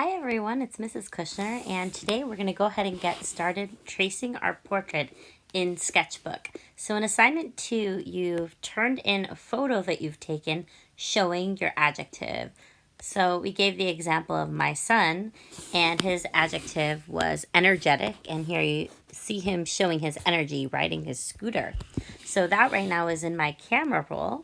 Hi everyone, it's Mrs. Kushner, and today we're going to go ahead and get started tracing our portrait in Sketchbook. So in assignment 2, you've turned in a photo that you've taken showing your adjective. So we gave the example of my son, and his adjective was energetic, and here you see him showing his energy riding his scooter. So that right now is in my camera roll.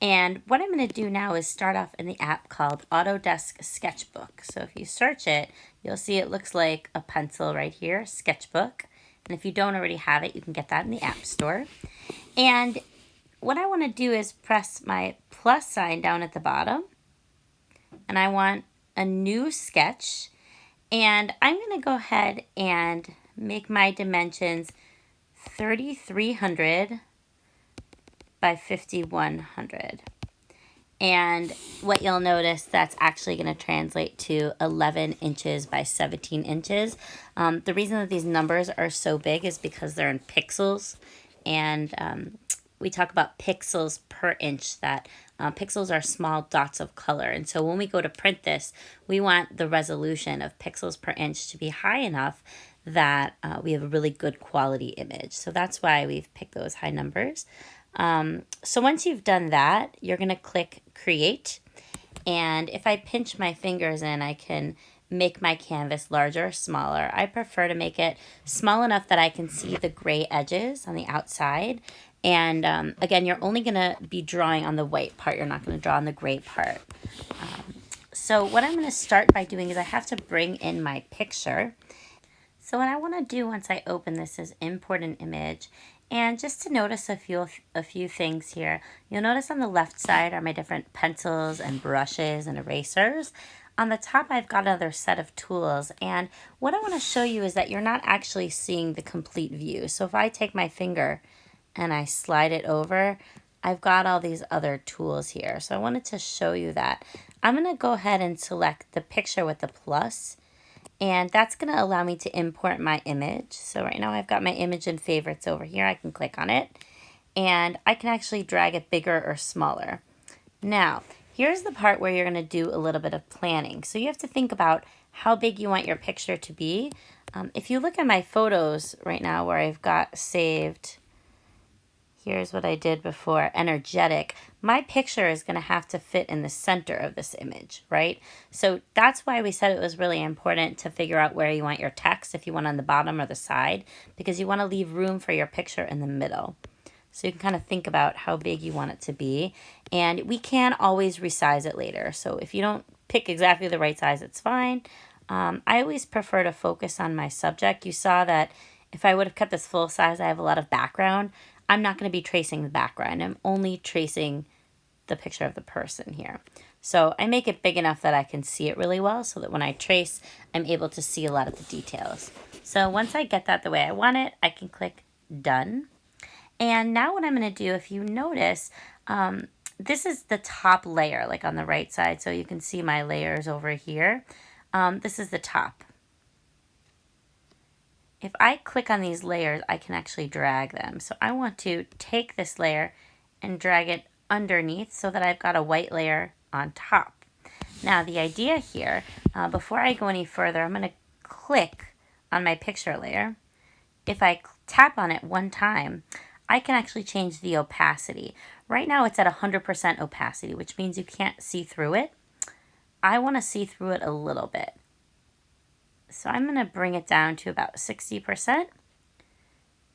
And what I'm going to do now is start off in the app called Autodesk Sketchbook. So if you search it, you'll see it looks like a pencil right here, Sketchbook. And if you don't already have it, you can get that in the App Store. And what I want to do is press my plus sign down at the bottom. And I want a new sketch. And I'm going to go ahead and make my dimensions 3,300 by 5,100. And what you'll notice, that's actually going to translate to 11 inches by 17 inches. The reason that these numbers are so big is because they're in pixels. And we talk about pixels per inch, that pixels are small dots of color. And so when we go to print this, we want the resolution of pixels per inch to be high enough that we have a really good quality image. So that's why we've picked those high numbers. So once you've done that, you're going to click Create. And if I pinch my fingers in, I can make my canvas larger or smaller. I prefer to make it small enough that I can see the gray edges on the outside. And again, you're only going to be drawing on the white part. You're not going to draw on the gray part. So what I'm going to start by doing is I have to bring in my picture. So what I want to do once I open this is import an image. And just to notice a few things here, you'll notice on the left side are my different pencils and brushes and erasers. On the top, I've got another set of tools. And what I want to show you is that you're not actually seeing the complete view. So if I take my finger and I slide it over, I've got all these other tools here. So I wanted to show you that. I'm going to go ahead and select the picture with the plus. And that's going to allow me to import my image. So right now I've got my image in favorites over here. I can click on it. And I can actually drag it bigger or smaller. Now, here's the part where you're going to do a little bit of planning. So you have to think about how big you want your picture to be. If you look at my photos right now where I've got saved, here's what I did before, energetic. My picture is going to have to fit in the center of this image, right? So that's why we said it was really important to figure out where you want your text, if you want on the bottom or the side, because you want to leave room for your picture in the middle. So you can kind of think about how big you want it to be. And we can always resize it later. So if you don't pick exactly the right size, it's fine. I always prefer to focus on my subject. You saw that if I would have kept this full size, I have a lot of background. I'm not going to be tracing the background. I'm only tracing the picture of the person here. So I make it big enough that I can see it really well so that when I trace, I'm able to see a lot of the details. So once I get that the way I want it, I can click Done. And now what I'm going to do, if you notice, this is the top layer, like on the right side. So you can see my layers over here. This is the top. If I click on these layers, I can actually drag them. So I want to take this layer and drag it underneath so that I've got a white layer on top. Now the idea here, before I go any further, I'm going to click on my picture layer. If I tap on it one time, I can actually change the opacity. Right now it's at 100% opacity, which means you can't see through it. I want to see through it a little bit. So I'm going to bring it down to about 60%.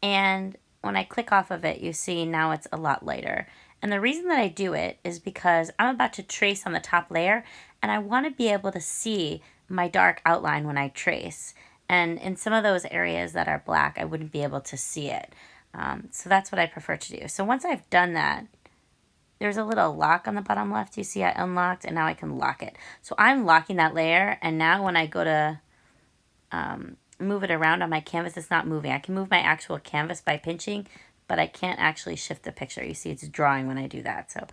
And when I click off of it, you see now it's a lot lighter. And the reason that I do it is because I'm about to trace on the top layer, and I want to be able to see my dark outline when I trace. And in some of those areas that are black, I wouldn't be able to see it. So that's what I prefer to do. So once I've done that, there's a little lock on the bottom left. You see I unlocked, and now I can lock it. So I'm locking that layer, and now when I go to move it around on my canvas, it's not moving. I can move my actual canvas by pinching, but I can't actually shift the picture. You see it's drawing when I do that. So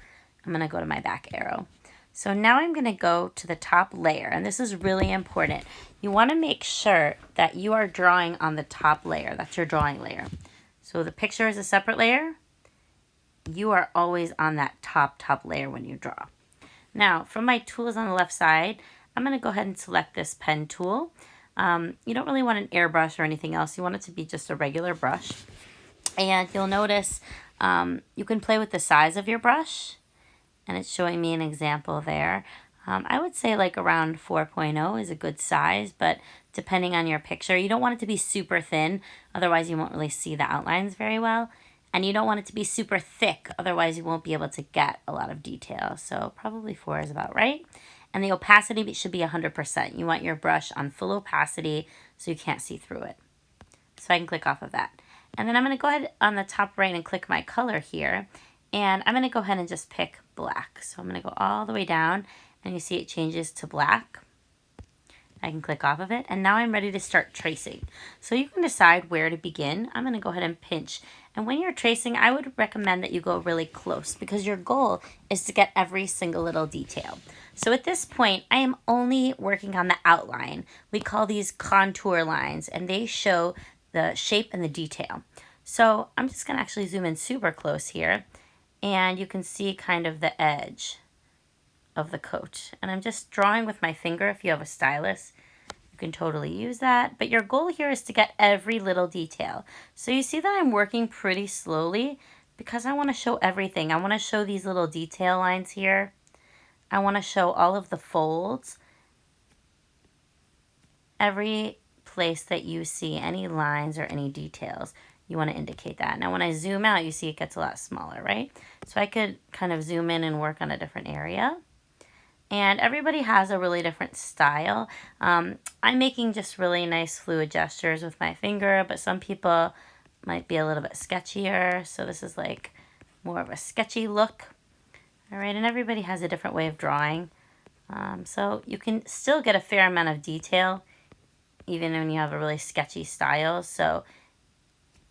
I'm going to go to my back arrow. So now I'm going to go to the top layer, and this is really important. You want to make sure that you are drawing on the top layer. That's your drawing layer. So the picture is a separate layer. You are always on that top layer when you draw. Now, from my tools on the left side, I'm going to go ahead and select this pen tool. You don't really want an airbrush or anything else. You want it to be just a regular brush. And you'll notice you can play with the size of your brush. And it's showing me an example there. I would say like around 4.0 is a good size, but depending on your picture, you don't want it to be super thin, otherwise you won't really see the outlines very well. And you don't want it to be super thick, otherwise you won't be able to get a lot of detail. So probably 4 is about right. And the opacity should be 100%. You want your brush on full opacity so you can't see through it. So I can click off of that. And then I'm going to go ahead on the top right and click my color here. And I'm going to go ahead and just pick black. So I'm going to go all the way down and you see it changes to black. I can click off of it and now I'm ready to start tracing. So you can decide where to begin. I'm going to go ahead and pinch. And when you're tracing, I would recommend that you go really close because your goal is to get every single little detail. So at this point, I am only working on the outline. We call these contour lines and they show the shape and the detail. So I'm just going to actually zoom in super close here and you can see kind of the edge of the coat. And I'm just drawing with my finger. If you have a stylus, you can totally use that. But your goal here is to get every little detail. So you see that I'm working pretty slowly because I want to show everything. I want to show these little detail lines here. I want to show all of the folds. Every place that you see any lines or any details, you want to indicate that. Now when I zoom out, you see it gets a lot smaller, right? So I could kind of zoom in and work on a different area. And everybody has a really different style. I'm making just really nice fluid gestures with my finger, but some people might be a little bit sketchier. So this is like more of a sketchy look. All right, and everybody has a different way of drawing. So you can still get a fair amount of detail even when you have a really sketchy style. So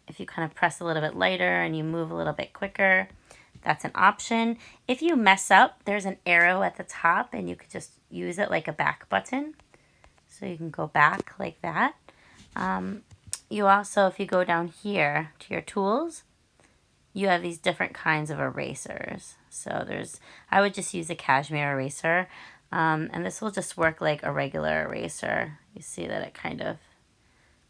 if you kind of press a little bit lighter and you move a little bit quicker, that's an option. If you mess up, there's an arrow at the top and you could just use it like a back button. So you can go back like that. You also, if you go down here to your tools, you have these different kinds of erasers. So I would just use a cashmere eraser. And this will just work like a regular eraser. You see that it kind of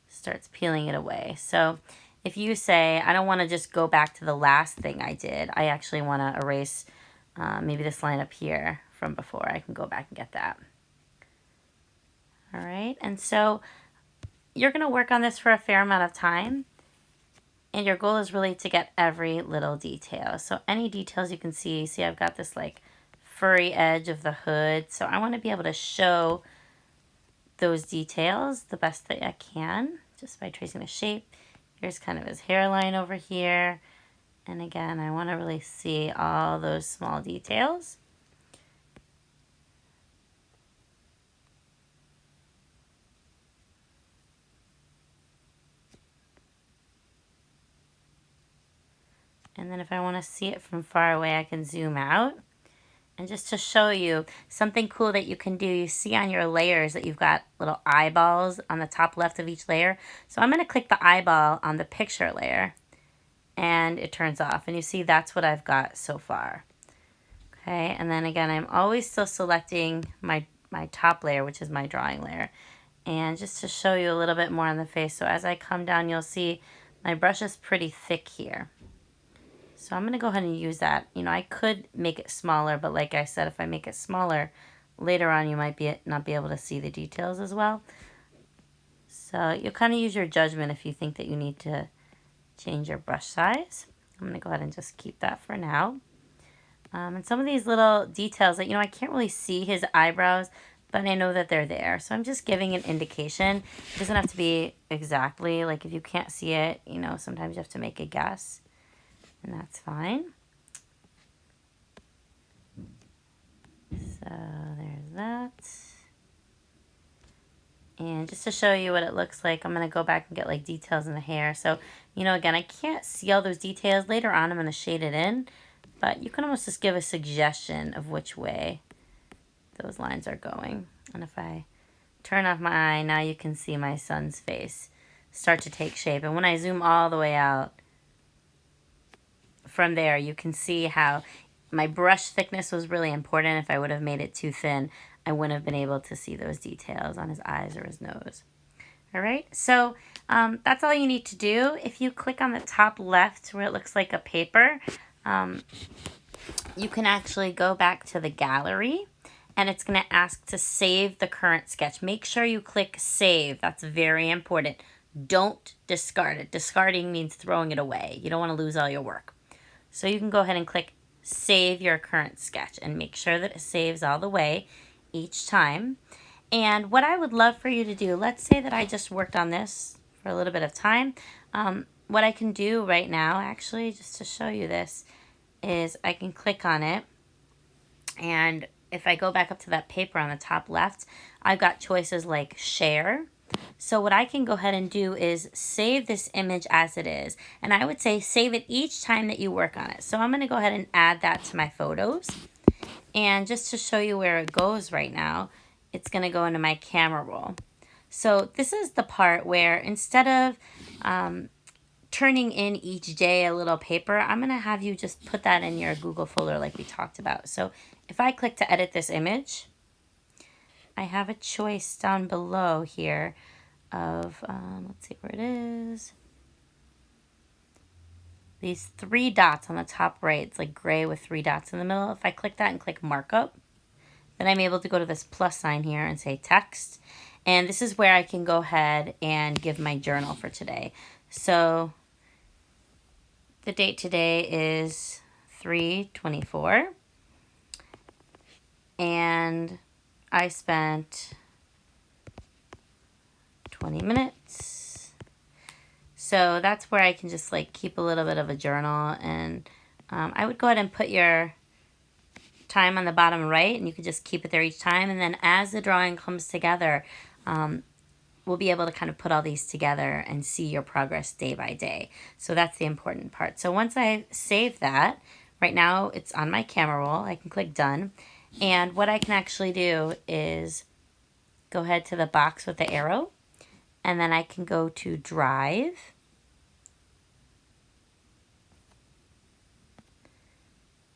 starts peeling it away. So if you say, I don't want to just go back to the last thing I did, I actually want to erase maybe this line up here from before, I can go back and get that. All right, and so you're going to work on this for a fair amount of time. And your goal is really to get every little detail. So any details you can see I've got this like furry edge of the hood. So I want to be able to show those details the best that I can just by tracing the shape. Here's kind of his hairline over here. And again, I want to really see all those small details. And then if I want to see it from far away, I can zoom out. And just to show you something cool that you can do, you see on your layers that you've got little eyeballs on the top left of each layer. So I'm going to click the eyeball on the picture layer and it turns off. And you see that's what I've got so far. Okay, and then again, I'm always still selecting my top layer, which is my drawing layer. And just to show you a little bit more on the face, so as I come down, you'll see my brush is pretty thick here. So I'm going to go ahead and use that. You know, I could make it smaller, but like I said, if I make it smaller, later on you might not be able to see the details as well. So you'll kind of use your judgment if you think that you need to change your brush size. I'm going to go ahead and just keep that for now. And some of these little details that, you know, I can't really see his eyebrows, but I know that they're there. So I'm just giving an indication. It doesn't have to be exactly, like if you can't see it, you know, sometimes you have to make a guess. And that's fine. So there's that. And just to show you what it looks like, I'm going to go back and get like details in the hair. So, you know, again, I can't see all those details. Later on, I'm going to shade it in. But you can almost just give a suggestion of which way those lines are going. And if I turn off my eye, now you can see my son's face start to take shape. And when I zoom all the way out, from there, you can see how my brush thickness was really important. If I would have made it too thin, I wouldn't have been able to see those details on his eyes or his nose. All right, so that's all you need to do. If you click on the top left where it looks like a paper, you can actually go back to the gallery, and it's going to ask to save the current sketch. Make sure you click save. That's very important. Don't discard it. Discarding means throwing it away. You don't want to lose all your work. So you can go ahead and click save your current sketch and make sure that it saves all the way each time. And what I would love for you to do, let's say that I just worked on this for a little bit of time. What I can do right now, actually, just to show you this, is I can click on it, and if I go back up to that paper on the top left, I've got choices like share. So what I can go ahead and do is save this image as it is, and I would say save it each time that you work on it. So I'm going to go ahead and add that to my photos, and just to show you where it goes right now, it's going to go into my camera roll. So this is the part where instead of turning in each day a little paper, I'm going to have you just put that in your Google folder like we talked about. So if I click to edit this image, I have a choice down below here of, let's see where it is. These 3 dots on the top right. It's like gray with 3 dots in the middle. If I click that and click markup, then I'm able to go to this plus sign here and say text. And this is where I can go ahead and give my journal for today. So the date today is 3/24. And I spent 20 minutes. So that's where I can just like keep a little bit of a journal. And I would go ahead and put your time on the bottom right, and you can just keep it there each time. And then as the drawing comes together, we'll be able to kind of put all these together and see your progress day by day. So that's the important part. So once I save that, right now it's on my camera roll. I can click done. And what I can actually do is go ahead to the box with the arrow, and then I can go to Drive.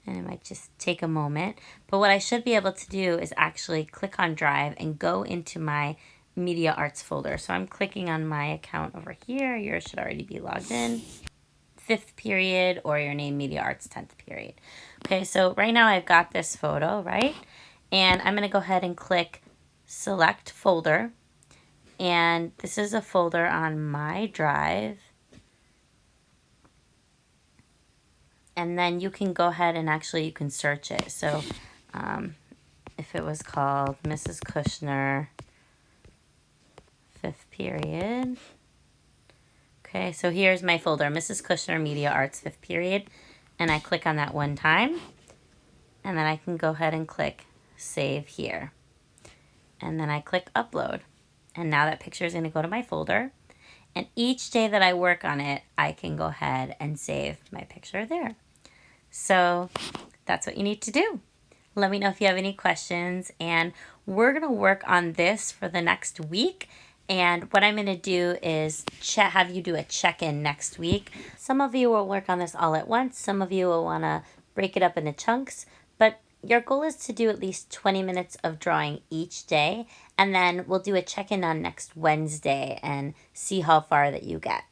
And it might just take a moment. But what I should be able to do is actually click on Drive and go into my Media Arts folder. So I'm clicking on my account over here. Yours should already be logged in. 5th period, or your name Media Arts 10th period. Okay, so right now I've got this photo, right? And I'm going to go ahead and click Select Folder. And this is a folder on my drive. And then you can go ahead and actually you can search it. So if it was called Mrs. Kushner 5th period. Okay, so here's my folder, Mrs. Kushner Media Arts 5th period. And I click on that one time. And then I can go ahead and click Save Here. And then I click Upload. And now that picture is going to go to my folder. And each day that I work on it, I can go ahead and save my picture there. So that's what you need to do. Let me know if you have any questions. And we're going to work on this for the next week. And what I'm going to do is have you do a check-in next week. Some of you will work on this all at once. Some of you will want to break it up into chunks. But your goal is to do at least 20 minutes of drawing each day. And then we'll do a check-in on next Wednesday and see how far that you get.